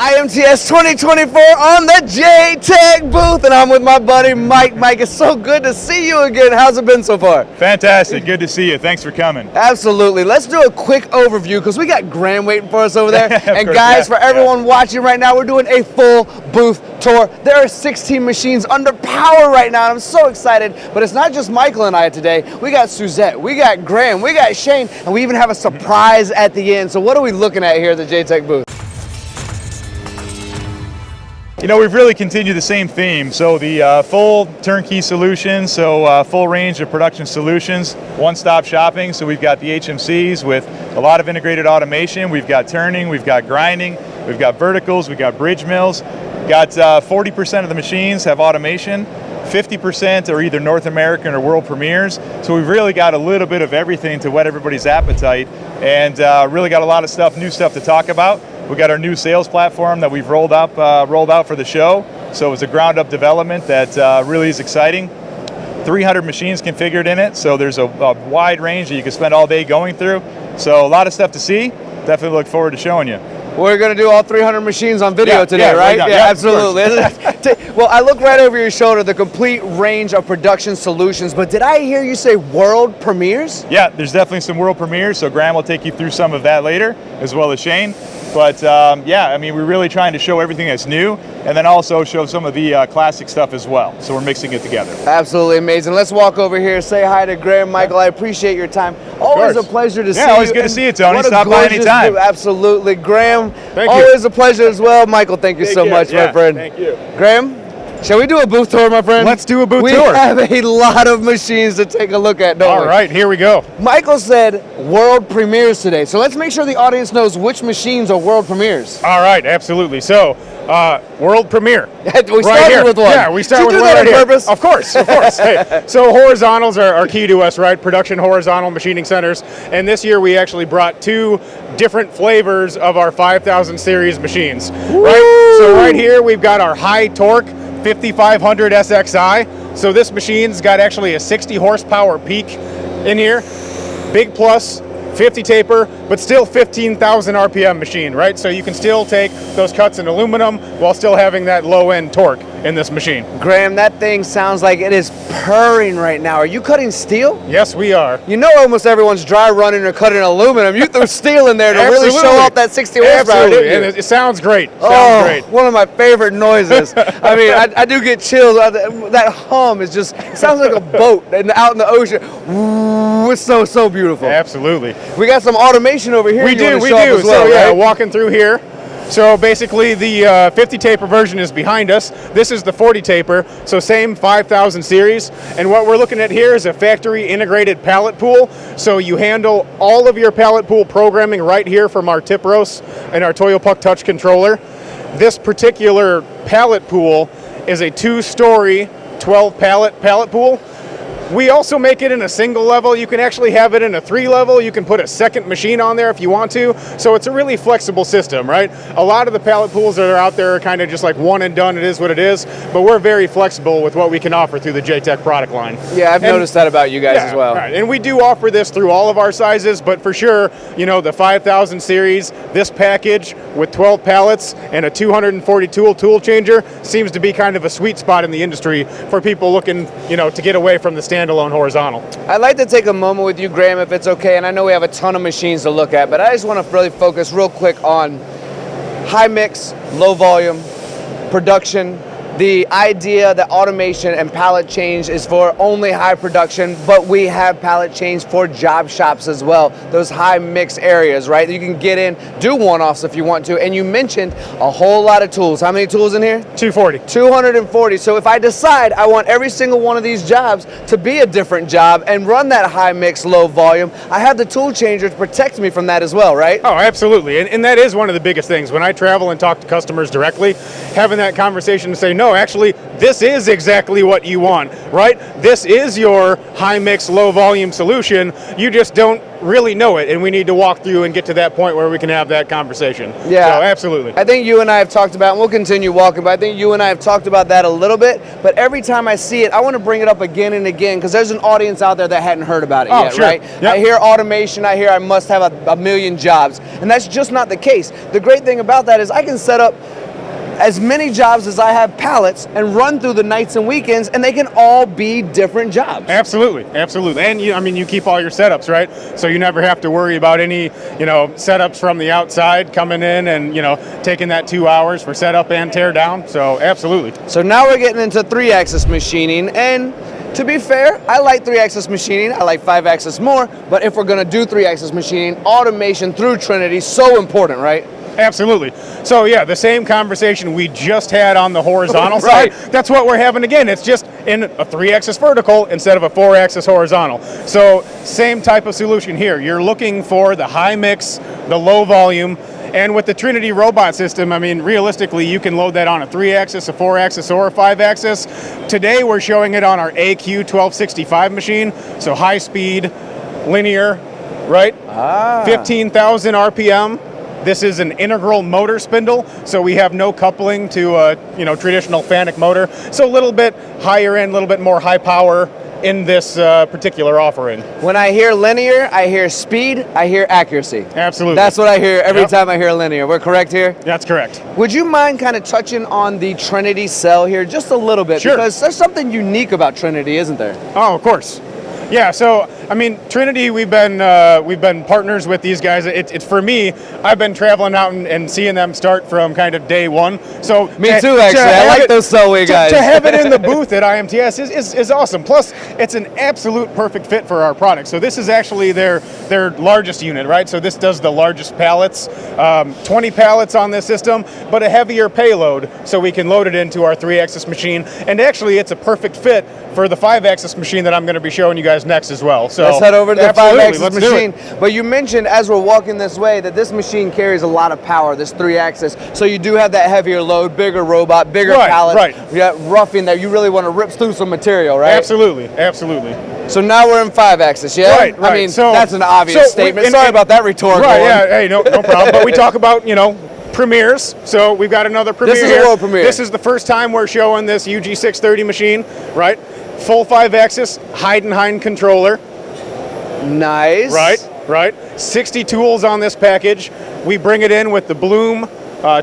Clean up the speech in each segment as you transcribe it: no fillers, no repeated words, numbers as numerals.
IMTS 2024 on the JTEKT booth, and I'm with my buddy Mike. Mike, it's so good to see you again. How's it been so far? Fantastic. Good to see you. Thanks for coming. Absolutely. Let's do a quick overview because we got Graham waiting for us over there. And course, guys, for everyone watching right now, we're doing a full booth tour. There are 16 machines under power right now, and I'm so excited. But it's not just Michael and I today. We got Suzette, we got Graham, we got Shane, and we even have a surprise at the end. So what are we looking at here at the JTEKT booth? You know, we've really continued the same theme. So the full turnkey solution, so full range of production solutions, one-stop shopping. So we've got the HMCs with a lot of integrated automation. We've got turning, we've got grinding, we've got verticals, we've got bridge mills. Got 40% of the machines have automation. 50% are either North American or world premieres. So we've really got a little bit of everything to whet everybody's appetite, and really got a lot of stuff, new stuff to talk about. We got our new sales platform that we've rolled out for the show. So it was a ground up development that really is exciting. 300 machines configured in it, so there's a wide range that you can spend all day going through. So a lot of stuff to see. Definitely look forward to showing you. We're going to do all 300 machines on video today, right? Yeah, absolutely. Well, I look right over your shoulder, the complete range of production solutions, but did I hear you say world premieres? Yeah, there's definitely some world premieres, so Graham will take you through some of that later, as well as Shane. But yeah, I mean, we're really trying to show everything that's new, and then also show some of the classic stuff as well. So we're mixing it together. Absolutely amazing. Let's walk over here, say hi to Graham. Michael, I appreciate your time. Always a pleasure to see you. Yeah, always good to see you, Tony. Stop by anytime. Absolutely. Graham, thank you. Always a pleasure as well. Michael, thank you so much, my friend. Thank you. Graham, shall we do a booth tour, my friend? Let's do a booth We tour. have a lot of machines to take a look at, don't we? All right, here we go. Michael said world premieres today, so let's make sure the audience knows which machines are world premieres. All right, absolutely. So, world premiere. We started with one. Yeah, we start with one right here. Purpose? Of course, of course. Hey, so horizontals are key to us, right? Production horizontal machining centers. And this year we actually brought two different flavors of our 5000 series machines. Right? So right here we've got our high torque 5500 SXI. So this machine's got actually a 60 horsepower peak in here. Big plus, 50 taper, but still 15,000 RPM machine, right? So you can still take those cuts in aluminum while still having that low end torque in this machine. Graham, that thing sounds like it is purring right now. Are you cutting steel? Yes, we are. You know almost everyone's dry running or cutting aluminum. You threw steel in there to really show off that 60 horsepower, didn't you? And it sounds great. One of my favorite noises. I mean, I do get chills. That hum is just, it sounds like a boat out in the ocean. Ooh, it's so beautiful. Absolutely. We got some automation over here. We do. Well, yeah, right? walking through here. So basically the 50 taper version is behind us. This is the 40 taper, so same 5000 series. And what we're looking at here is a factory integrated pallet pool. So you handle all of your pallet pool programming right here from our Tipros and our Toyopuck touch controller. This particular pallet pool is a 2-story 12 pallet pool. We also make it in a single level. You can actually have it in a 3-level. You can put a second machine on there if you want to. So it's a really flexible system, right? A lot of the pallet pools that are out there are kind of just like one and done. It is what it is. But we're very flexible with what we can offer through the JTEKT product line. Yeah, I've noticed that about you guys as well. Right. And we do offer this through all of our sizes, but for sure, you know, the 5000 series, this package with 12 pallets and a 240 tool changer seems to be kind of a sweet spot in the industry for people looking, you know, to get away from the standalone horizontal. I'd like to take a moment with you, Graham, if it's okay, and I know we have a ton of machines to look at, but I just want to really focus real quick on high mix, low volume, production, the idea that automation and pallet change is for only high production, but we have pallet change for job shops as well, those high mix areas, right? You can get in, do one-offs if you want to, and you mentioned a whole lot of tools. How many tools in here? 240. 240. So if I decide I want every single one of these jobs to be a different job and run that high mix, low volume, I have the tool changer to protect me from that as well, right? Oh, absolutely. And that is one of the biggest things. When I travel and talk to customers directly, having that conversation to say, no, no, actually, this is exactly what you want, right? This is your high mix, low volume solution. You just don't really know it, and we need to walk through and get to that point where we can have that conversation. Yeah, so, absolutely. I think you and I have talked about, and we'll continue walking, but I think you and I have talked about that a little bit, but every time I see it, I want to bring it up again and again, because there's an audience out there that hadn't heard about it yet, sure. right? Yep. I hear automation, I hear I must have a million jobs, and that's just not the case. The great thing about that is I can set up as many jobs as I have pallets and run through the nights and weekends, and they can all be different jobs. Absolutely, absolutely. And you keep all your setups, right? So you never have to worry about any, setups from the outside coming in and, taking that 2 hours for setup and tear down. So absolutely. So now we're getting into 3-axis machining, and to be fair, I like 3-axis machining. I like 5-axis more, but if we're going to do 3-axis machining, automation through Trinity is so important, right? Absolutely. So yeah, the same conversation we just had on the horizontal Right. side, that's what we're having again. It's just in a 3-axis vertical instead of a 4-axis horizontal. So same type of solution here. You're looking for the high mix, the low volume, and with the Trinity robot system, I mean, realistically, you can load that on a 3-axis, a 4-axis, or a 5-axis. Today, we're showing it on our AQ1265 machine, so high speed, linear, right? 15,000 RPM. This is an integral motor spindle, so we have no coupling to a traditional FANUC motor. So a little bit higher end, a little bit more high power in this particular offering. When I hear linear, I hear speed, I hear accuracy. Absolutely. That's what I hear every time I hear linear. We're correct here? That's correct. Would you mind kind of touching on the Trinity cell here just a little bit? Sure. Because there's something unique about Trinity, isn't there? Oh, of course. Yeah, so I mean, Trinity, we've been partners with these guys. It's for me, I've been traveling out and seeing them start from kind of day one. So Me too, actually. I like those Cellway guys. To have it in the booth at IMTS is awesome. Plus, it's an absolute perfect fit for our product. So this is actually their largest unit, right? So this does the largest pallets, 20 pallets on this system, but a heavier payload, so we can load it into our 3-axis machine. And actually, it's a perfect fit for the 5-axis machine that I'm going to be showing you guys next as well. So let's head over to the absolutely, 5-axis let's do machine. it. But you mentioned as we're walking this way that this machine carries a lot of power, this 3-axis. So you do have that heavier load, bigger robot, bigger pallet. Right. You got roughing that you really want to rip through some material, right? Absolutely, absolutely. So now we're in 5-axis, yeah? Right, I mean, so, that's an obvious statement. Sorry about that rhetorical Right, one. yeah, hey, no problem. But we talk about, premieres. So we've got another premiere. This is here. a world premiere. This is the first time we're showing this UG630 machine, right? Full 5-axis Heidenhain controller. Nice. Right. 60 tools on this package. We bring it in with the Bloom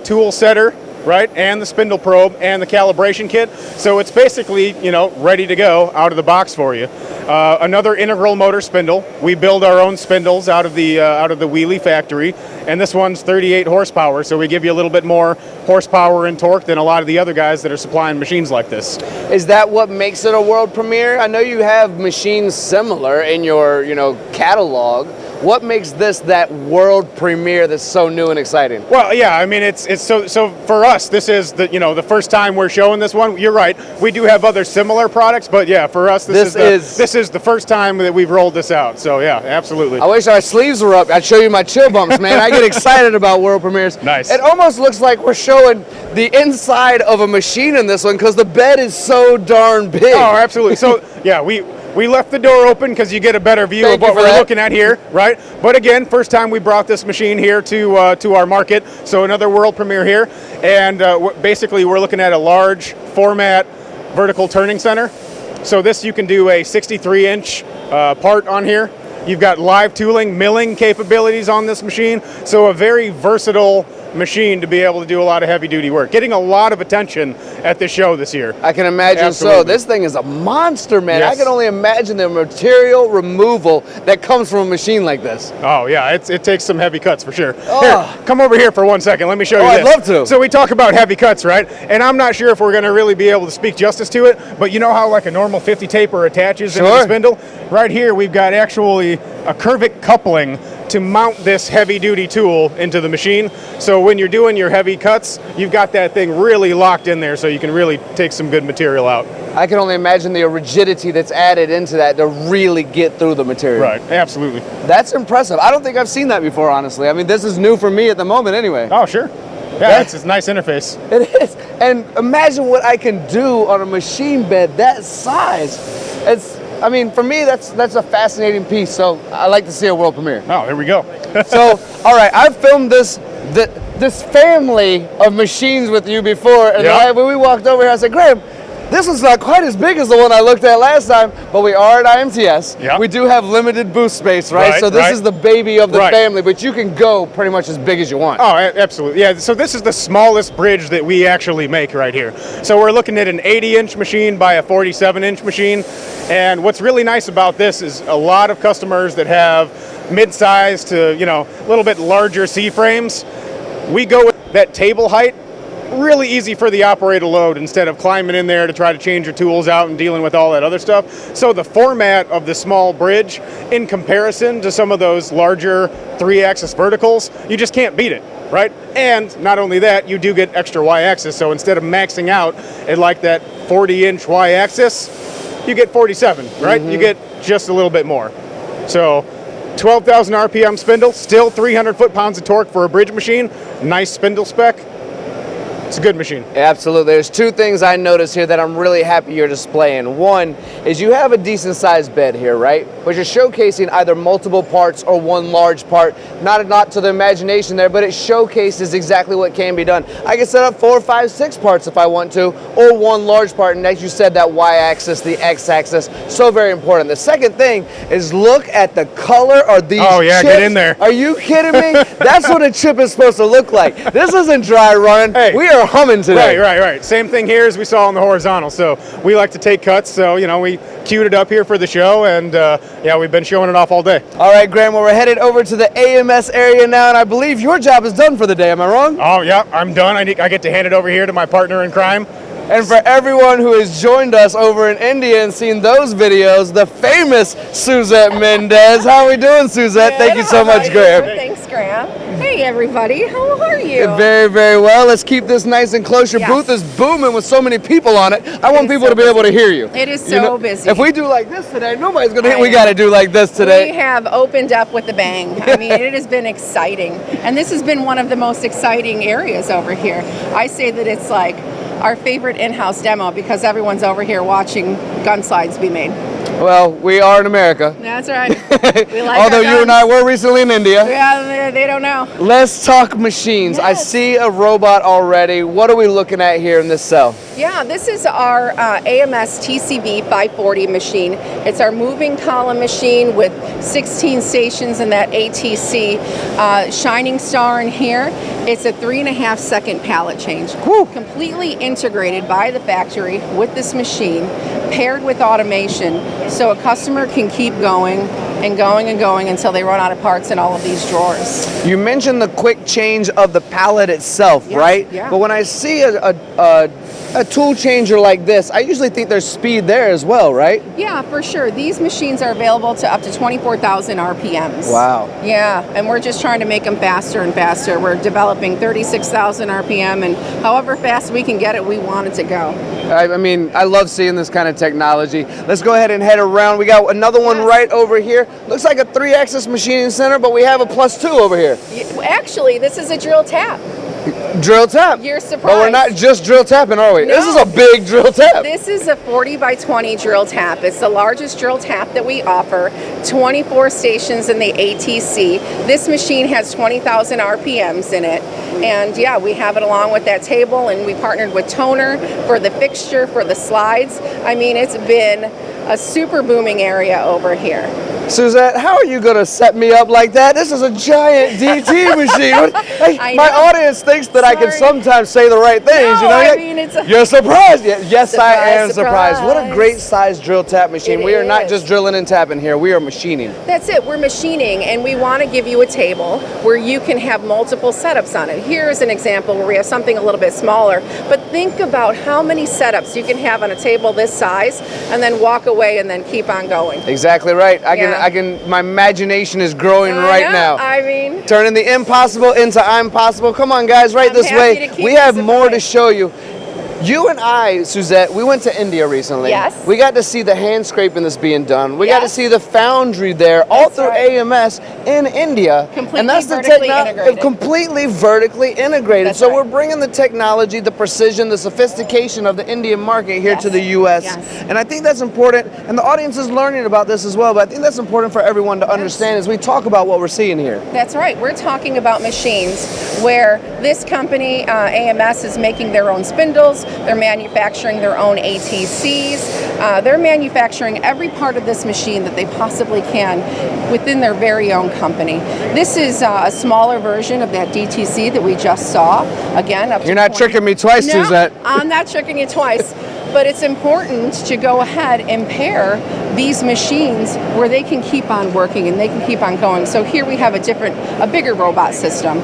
tool setter, right, and the spindle probe and the calibration kit. So it's basically, ready to go out of the box for you. Another integral motor spindle. We build our own spindles out of the Wheelie factory, and this one's 38 horsepower. So we give you a little bit more horsepower and torque than a lot of the other guys that are supplying machines like this. Is that what makes it a world premiere? I know you have machines similar in your, catalog. What makes this that world premiere that's so new and exciting? Well, yeah, I mean, it's so for us, this is the first time we're showing this one. You're right. We do have other similar products, but yeah, for us, this is the first time that we've rolled this out. So yeah, absolutely. I wish our sleeves were up. I'd show you my chill bumps, man. I get excited about world premieres. Nice. It almost looks like we're showing the inside of a machine in this one because the bed is so darn big. Oh, absolutely. So yeah, we left the door open because you get a better view Thank of what you for we're that. looking at here, right? But again, first time we brought this machine here to our market, so another world premiere here. And basically, we're looking at a large format vertical turning center. So this, you can do a 63-inch part on here. You've got live tooling, milling capabilities on this machine. So a very versatile machine to be able to do a lot of heavy duty work. Getting a lot of attention at this show this year. I can imagine. Absolutely. So. This thing is a monster, man. Yes. I can only imagine the material removal that comes from a machine like this. Oh yeah, it takes some heavy cuts for sure. Oh. Here, come over here for 1 second. Let me show you I'd this. love to. So we talk about heavy cuts, right? And I'm not sure if we're going to really be able to speak justice to it, but you know how like a normal 50 taper attaches into the spindle? Right here, we've got actually a curvic coupling to mount this heavy duty tool into the machine. So when you're doing your heavy cuts, you've got that thing really locked in there so you can really take some good material out. I can only imagine the rigidity that's added into that to really get through the material. Right, absolutely. That's impressive. I don't think I've seen that before, honestly. I mean, this is new for me at the moment anyway. Oh, sure. Yeah, it's a nice interface. It is. And imagine what I can do on a machine bed that size. I mean, for me, that's a fascinating piece. So I like to see a world premiere. Oh, here we go. So, all right, I've filmed this family of machines with you before, and Yeah. when we walked over here, I said, Graham, this one's not quite as big as the one I looked at last time, but we are at IMTS. Yeah. We do have limited booth space, right? So this is the baby of the family, but you can go pretty much as big as you want. Oh, absolutely. Yeah, so this is the smallest bridge that we actually make right here. So we're looking at an 80-inch machine by a 47-inch machine. And what's really nice about this is a lot of customers that have mid-size to, a little bit larger C-frames, we go with that table height. Really easy for the operator to load instead of climbing in there to try to change your tools out and dealing with all that other stuff. So the format of the small bridge in comparison to some of those larger 3-axis verticals, you just can't beat it, right? And not only that, you do get extra Y-axis. So instead of maxing out at like that 40-inch Y-axis, you get 47, right? You get just a little bit more. So 12,000 RPM spindle, still 300 foot-pounds of torque for a bridge machine. Nice spindle spec. It's a good machine. Absolutely. There's two things I notice here that I'm really happy you're displaying. One is you have a decent sized bed here, right? But you're showcasing either multiple parts or one large part. Not to the imagination there, but it showcases exactly what can be done. I can set up 4, 5, 6 parts if I want to, or one large part. And as you said, that Y-axis, the X-axis, so very important. The second thing is look at the color of these Oh yeah, chips. get in there. Are you kidding me? That's what a chip is supposed to look like. This isn't dry running. Hey. We are humming today. Right. Same thing here as we saw on the horizontal. So we like to take cuts. So, we queued it up here for the show, and we've been showing it off all day. All right, Graham, well, we're headed over to the AMS area now, and I believe your job is done for the day. Am I wrong? Oh, yeah, I'm done. I get to hand it over here to my partner in crime. And for everyone who has joined us over in India and seen those videos, the famous Suzette Mendez. How are we doing, Suzette? Thank you so much, Graham. Thanks, Graham. Hey, everybody. How are you? Very, very well. Let's keep this nice and close. Your Yes. booth is booming with so many people on it. I want is people so to be able to hear you. It is so busy. If we do like this today, nobody's going to I hear. We know. got to do like this We today. have opened up with a bang. I mean, it has been exciting. And this has been one of the most exciting areas over here. I say that it's like our favorite in-house demo because everyone's over here watching gun slides be made. Well, we are in America. That's right. We like Although our you and I guns. were recently in India. Yeah, they don't know. Let's talk machines. I Yes. see a robot already. What are we looking at here in this cell? Yeah, this is our AMS TCV 540 machine. It's our moving column machine with 16 stations in that ATC. Shining star in here. It's a 3.5 second pallet change. Whew. Completely integrated by the factory with this machine, paired with automation, so a customer can keep going and going and going until they run out of parts in all of these drawers. You mentioned the quick change of the pallet itself, Yes, right? yeah. But when I see a tool changer like this, I usually think there's speed there as well, right? Yeah, for sure. These machines are available to up to 24,000 RPMs. Wow. Yeah, and we're just trying to make them faster and faster. We're developing 36,000 RPM, and however fast we can get it, we want it to go. I mean, I love seeing this kind of technology. Let's go ahead and head around. We got another one Yes. right over here. Looks like a 3-axis machining center, but we have a +2 over here. Actually, this is a drill tap. Drill tap. You're But we're surprised. not just drill tapping, are we? This No. is a big drill tap. This is a 40 by 20 drill tap. It's the largest drill tap that we offer. 24 stations in the ATC. This machine has 20,000 RPMs in it. And yeah, we have it along with that table, and we partnered with Toner for the fixture, for the slides. I mean, it's been a super booming area over here. Suzette, how are you going to set me up like that? This is a giant DT machine. I My know. audience thinks that I can Sorry. sometimes say the right things. No, you know? I mean, it's a- You're surprised. Yes, I am Surprise, surprised. What a surprise. great size drill tap machine. It We are not is. just drilling and tapping here. We are machining. That's it. We're machining, and we want to give you a table where you can have multiple setups on it. Here's an example where we have something a little bit smaller, but think about how many setups you can have on a table this size, and then walk away and then keep on going. Exactly right. Yeah. My imagination is growing I right know. now. I mean, Turning the impossible into I'm possible. Come on, guys, right I'm this happy way. to keep We you have more to surprised. show you. You and I, Suzette, we went to India recently. Yes. We got to see the hand scraping that's being done. We got to Yes. see the foundry there, all That's through right. AMS in India. Completely vertically integrated. Completely vertically integrated. That's so right. we're bringing the technology, the precision, the sophistication of the Indian market here Yes. to the U.S. Yes. And I think that's important. And the audience is learning about this as well. But I think that's important for everyone to understand as we talk about what we're seeing here. That's right. We're talking about machines where this company, AMS, is making their own spindles. They're manufacturing their own ATCs. They're manufacturing every part of this machine that they possibly can within their very own company. This is a smaller version of that DTC that we just saw. Again, up to You're not 20 tricking me twice, No, Suzette. I'm not tricking you twice. But it's important to go ahead and pair these machines where they can keep on working and they can keep on going. So here we have a bigger robot system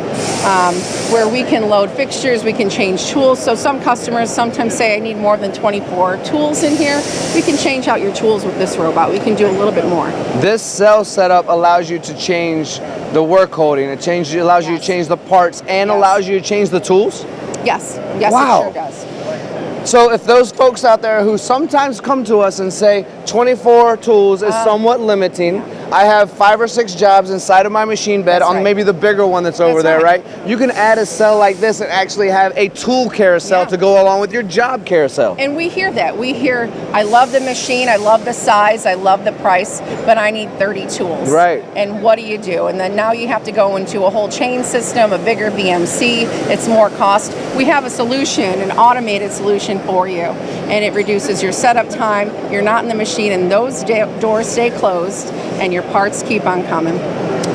where we can load fixtures, we can change tools. So some customers sometimes say, I need more than 24 tools in here. We can change out your tools with this robot. We can do a little bit more. This cell setup allows you to change the work holding. It allows you to Yes. change the parts and Yes. allows you to change the tools. Yes, yes, Wow. it sure does. So if those folks out there who sometimes come to us and say 24 tools is somewhat limiting, I have 5 or 6 jobs inside of my machine bed That's on right. maybe the bigger one that's over there, right. right? You can add a cell like this and actually have a tool carousel Yeah. to go along with your job carousel. And we hear that. We hear, I love the machine, I love the size, I love the price, but I need 30 tools. Right. And what do you do? And then now you have to go into a whole chain system, a bigger VMC, it's more cost. We have a solution, an automated solution for you. And it reduces your setup time, you're not in the machine, and those doors stay closed, and your parts keep on coming.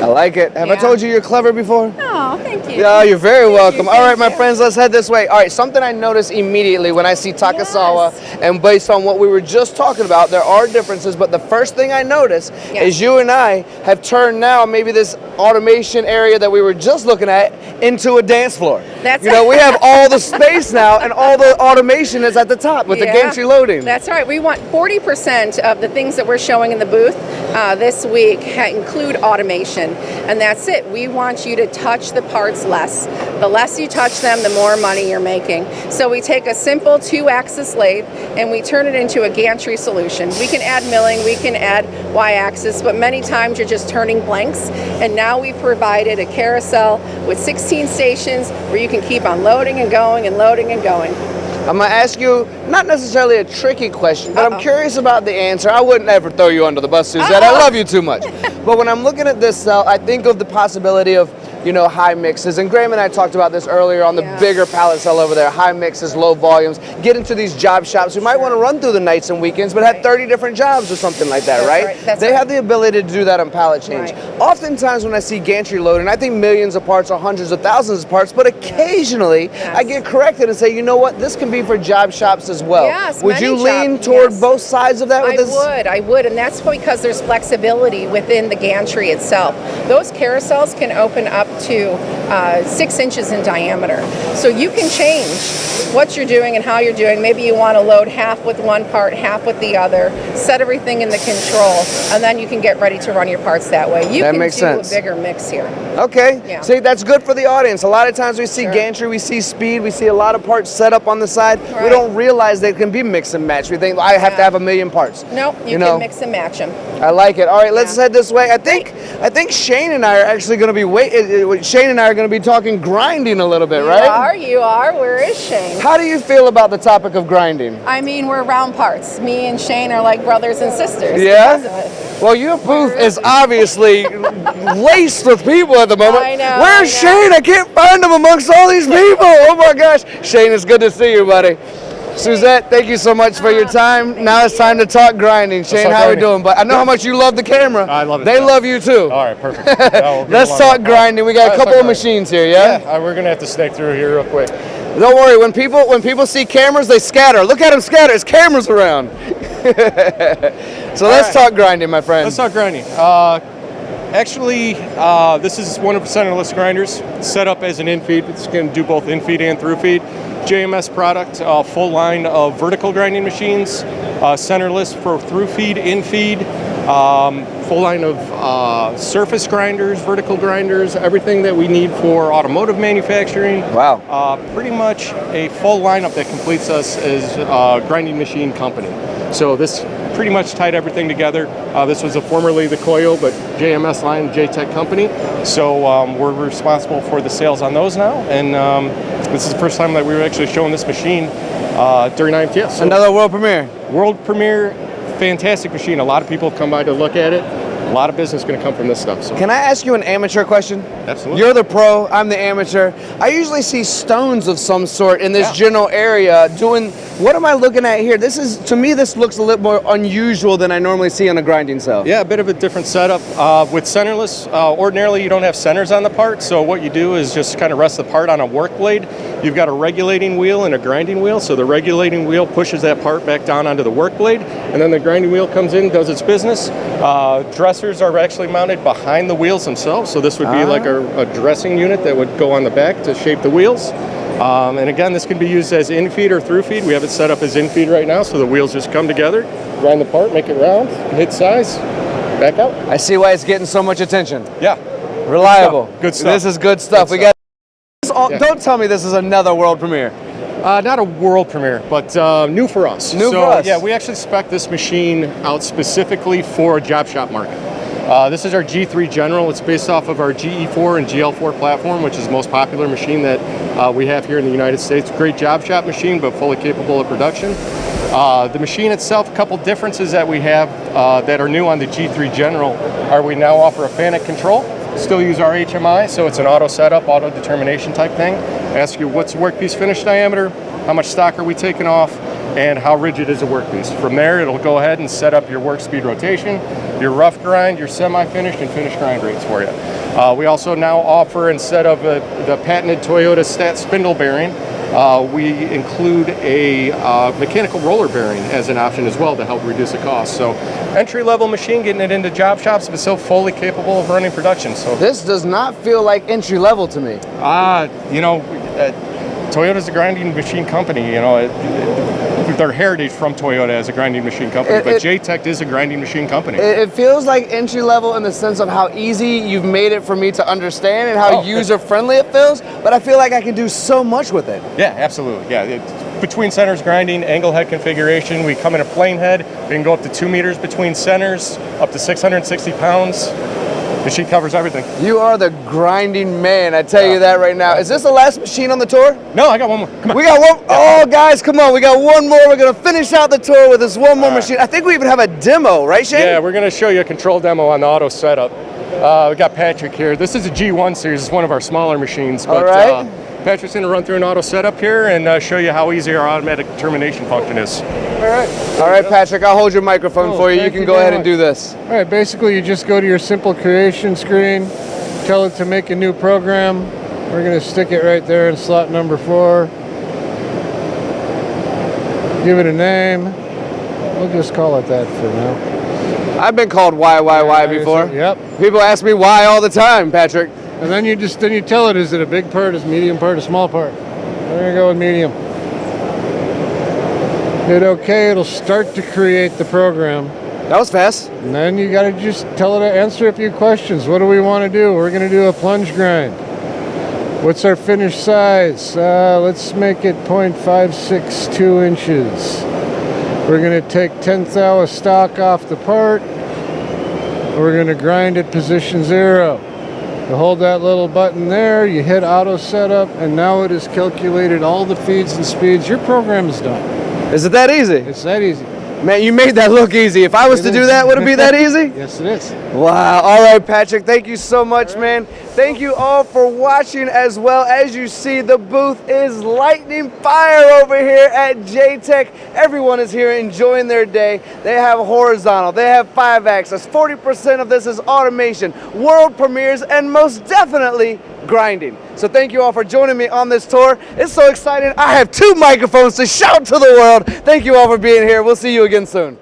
I like it. Have I Yeah. told you you're clever before? Oh, thank you. Yeah, you're very welcome. All right, thank my you. friends, let's head this way. All right, something I notice immediately when I see Takasawa, and based on what we were just talking about, there are differences, but the first thing I notice Yes. is you and I have turned now maybe this automation area that we were just looking at into a dance floor. That's You know, we have all the space now, and all the automation is at the top with the Yeah. gantry loading. That's right. We want 40% of the things that we're showing in the booth this week include automation. And that's it. We want you to touch the parts less. The less you touch them, the more money you're making. So we take a simple 2-axis lathe and we turn it into a gantry solution. We can add milling, we can add Y-axis, but many times you're just turning blanks. And now we've provided a carousel with 16 stations where you can keep on loading and going and loading and going. I'm gonna ask you, not necessarily a tricky question, but I'm Uh-oh. curious about the answer. I wouldn't ever throw you under the bus, Suzette. I love you too much. But when I'm looking at this cell, I think of the possibility of, you know, high mixes. And Graham and I talked about this earlier on the Yeah. bigger pallet cell over there. High mixes, low volumes. Get into these job shops who might want to run through the nights and weekends, but have 30 different jobs or something like that, That's right? right. That's They right. have the ability to do that on pallet change. Right. Oftentimes when I see gantry loading, I think millions of parts or hundreds of thousands of parts, but occasionally Yes. I get corrected and say, you know what, this can be for job shops as well. Yes, Would many you lean jobs, toward yes. both sides of that with this? I would, and that's because there's flexibility within the gantry itself. Those carousels can open up to 6 inches in diameter. So you can change what you're doing and how you're doing. Maybe you want to load half with one part, half with the other, set everything in the control, and then you can get ready to run your parts that way. You That can makes do sense. a bigger mix here. Okay, Yeah. see, that's good for the audience. A lot of times we see Sure. gantry, we see speed, we see a lot of parts set up on the side. We Right. don't realize they can be mix and match. We think, I have to Yeah. have a million parts. Nope, you know, can mix and match them. I like it. All right, let's Yeah. head this way. I think Shane and I are actually going to be Shane and I are going to be talking grinding a little bit, right? You are. Where is Shane? How do you feel about the topic of grinding? I mean, we're round parts. Me and Shane are like brothers and sisters. Yeah? because of it. Well, your booth is obviously laced with people at the moment. I know, Where's I know. Shane? I can't find him amongst all these people. Oh my gosh. Shane, it's good to see you, buddy. Suzette, thank you so much for your time. Now it's time to talk grinding. Shane, talk how we grinding. doing? But I know how much you love the camera. I love it. They love you too. All right, perfect. Yeah, we'll get Let's along talk well. grinding. We got All a right, couple let's of talk grinding. machines here, yeah? Yeah, we're gonna have to snake through here real quick. Don't worry, when people see cameras, they scatter. Look at them scatter. There's cameras around. So let's right. talk grinding, my friend. Let's talk grinding. Actually, this is one of the centerless grinders set up as an in-feed. It's going to do both in-feed and through-feed. JMS product, full line of vertical grinding machines, centerless for through-feed, in-feed. full line of surface grinders, vertical grinders, everything that we need for automotive manufacturing. Wow. Pretty much a full lineup that completes us as a grinding machine company. So this pretty much tied everything together. This was formerly the Koyo, but JMS line, JTEKT company. So we're responsible for the sales on those now. And this is the first time that we were actually showing this machine during IMTS. So Another world premiere. world premiere, fantastic machine. A lot of people have come by to look at it. A lot of business going to come from this stuff. So Can I ask you an amateur question? absolutely. You're the pro, I'm the amateur. I usually see stones of some sort in this Yeah. general area doing, what am I looking at here? This is, to me, this looks a little more unusual than I normally see on a grinding cell. Yeah, a bit of a different setup. With centerless, ordinarily you don't have centers on the part, so what you do is just kind of rest the part on a work blade. You've got a regulating wheel and a grinding wheel, so the regulating wheel pushes that part back down onto the work blade, and then the grinding wheel comes in, does its business. Dressers are actually mounted behind the wheels themselves, so this would be like a dressing unit that would go on the back to shape the wheels. And again, this can be used as in-feed or through-feed. We have it set up as in-feed right now, so the wheels just come together, grind the part, make it round, hit size, back out. I see why it's getting so much attention. Yeah. Reliable. Good stuff. This is good stuff. Good We got. Yeah. Don't tell me this is another world premiere. Not a world premiere, but new for us. New for us. Yeah, we actually spec this machine out specifically for a job shop market. This is our G3 General. It's based off of our GE4 and GL4 platform, which is the most popular machine that we have here in the United States. Great job shop machine, but fully capable of production. The machine itself, a couple differences that we have that are new on the G3 General are we now offer a FANUC control. Still use our HMI, so it's an auto setup, auto determination type thing. Ask you what's the workpiece finish diameter, how much stock are we taking off, and how rigid is the workpiece. From there, it'll go ahead and set up your work speed rotation, your rough grind, your semi-finished, and finished grind rates for you. We also now offer, instead of the patented Toyota Stat spindle bearing, we include a mechanical roller bearing as an option as well to help reduce the cost. So entry-level machine, getting it into job shops, but still fully capable of running production. So This does not feel like entry level to me. Toyota's a grinding machine company. Their heritage from Toyota as a grinding machine company, but JTEKT is a grinding machine company. It feels like entry level in the sense of how easy you've made it for me to understand and how user friendly it feels, but I feel like I can do so much with it. Yeah, absolutely. Yeah, between centers grinding, angle head configuration. We come in a plane head. We can go up to 2 meters between centers, up to 660 pounds. Machine covers everything. You are the grinding man, I tell you that right now. Is this the last machine on the tour? No, I got one more. Come on. We got one. Oh, guys, come on. We got one more. We're going to finish out the tour with this one more machine. I think we even have a demo, right, Shane? Yeah, we're going to show you a control demo on the auto setup. We got Patrick here. This is a G1 series. It's one of our smaller machines. But, all right. Patrick's going to run through an auto setup here and show you how easy our automatic termination function is. All right. All right, Patrick, I'll hold your microphone for you. You can go ahead and do this. All right, basically you just go to your simple creation screen, tell it to make a new program. We're going to stick it right there in slot number 4. Give it a name. We'll just call it that for now. I've been called why before. Yep. People ask me why all the time, Patrick. And then you tell it, is it a big part, is medium part, a small part? We're going to go with medium. Hit OK, it'll start to create the program. That was fast. And then you got to just tell it to answer a few questions. What do we want to do? We're going to do a plunge grind. What's our finish size? Let's make it 0.562 inches. We're going to take 1/10 thou of stock off the part. We're going to grind at position 0. You hold that little button there, you hit auto setup, and now it has calculated all the feeds and speeds. Your program is done. Is it that easy? It's that easy. Man, you made that look easy. If I was to do that, would it be that easy? Yes, it is. Wow. All right, Patrick, thank you so much, man. Thank you all for watching as well. As you see, the booth is lightning fire over here at JTEKT. Everyone is here enjoying their day. They have horizontal, they have 5-axis. 40% of this is automation, world premieres, and most definitely grinding. So thank you all for joining me on this tour. It's so exciting. I have 2 microphones to shout to the world. Thank you all for being here. We'll see you again soon.